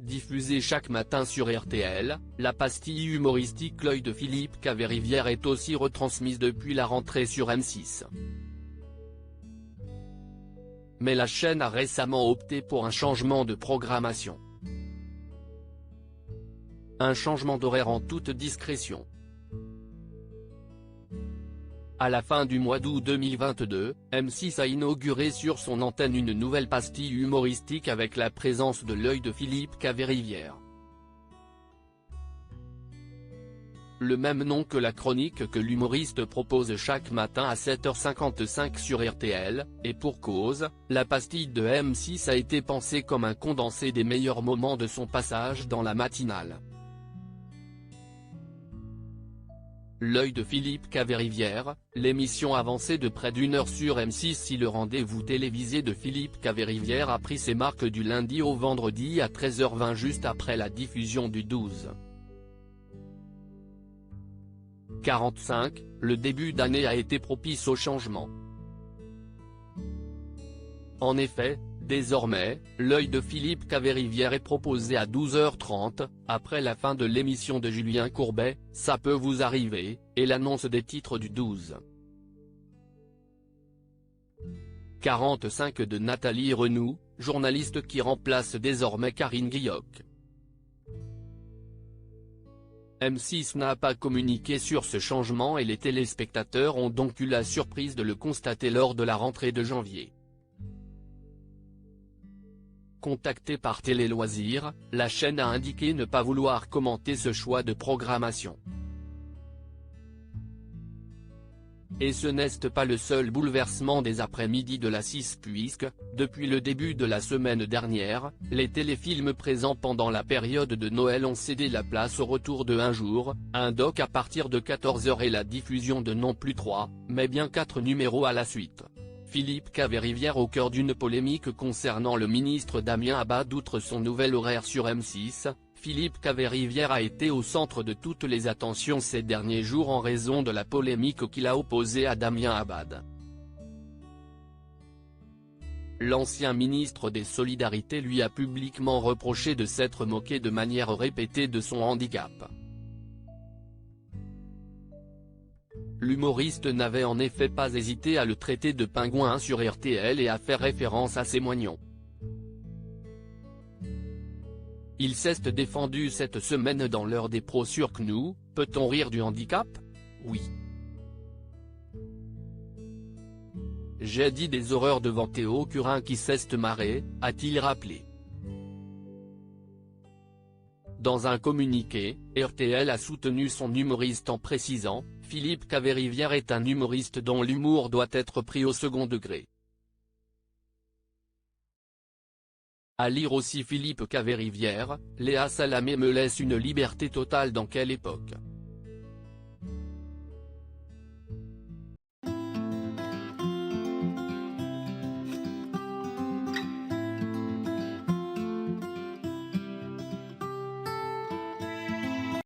Diffusée chaque matin sur RTL, la pastille humoristique L'œil de Philippe Caverivière est aussi retransmise depuis la rentrée sur M6. Mais la chaîne a récemment opté pour un changement de programmation. Un changement d'horaire en toute discrétion. À la fin du mois d'août 2022, M6 a inauguré sur son antenne une nouvelle pastille humoristique avec la présence de L'œil de Philippe Caverivière. Le même nom que la chronique que l'humoriste propose chaque matin à 7h55 sur RTL, et pour cause, la pastille de M6 a été pensée comme un condensé des meilleurs moments de son passage dans la matinale. L'œil de Philippe Caverivière, l'émission avancée de près d'une heure sur M6 si le rendez-vous télévisé de Philippe Caverivière a pris ses marques du lundi au vendredi à 13h20 juste après la diffusion du 12h45, le début d'année a été propice au changement. En effet, désormais, L'œil de Philippe Caverivière est proposé à 12h30, après la fin de l'émission de Julien Courbet, Ça peut vous arriver, et l'annonce des titres du 12h45 de Nathalie Renoux, journaliste qui remplace désormais Karine Guilloc. M6 n'a pas communiqué sur ce changement et les téléspectateurs ont donc eu la surprise de le constater lors de la rentrée de janvier. Contactée par Télé Loisirs, la chaîne a indiqué ne pas vouloir commenter ce choix de programmation. Et ce n'est pas le seul bouleversement des après-midi de la 6 puisque, depuis le début de la semaine dernière, les téléfilms présents pendant la période de Noël ont cédé la place au retour de Un jour, un doc à partir de 14h et la diffusion de non plus 3, mais bien 4 numéros à la suite. Philippe Caverivière au cœur d'une polémique concernant le ministre Damien Abad. Outre son nouvel horaire sur M6, Philippe Caverivière a été au centre de toutes les attentions ces derniers jours en raison de la polémique qu'il a opposée à Damien Abad. L'ancien ministre des Solidarités lui a publiquement reproché de s'être moqué de manière répétée de son handicap. L'humoriste n'avait en effet pas hésité à le traiter de pingouin sur RTL et à faire référence à ses moignons. Il s'est défendu cette semaine dans l'heure des pros sur CNU. Peut-on rire du handicap? Oui. J'ai dit des horreurs devant Théo Curin qui s'est marré, a-t-il rappelé. Dans un communiqué, RTL a soutenu son humoriste en précisant: Philippe Caverivière est un humoriste dont l'humour doit être pris au second degré. À lire aussi Philippe Caverivière, Léa Salamé me laisse une liberté totale dans quelle époque.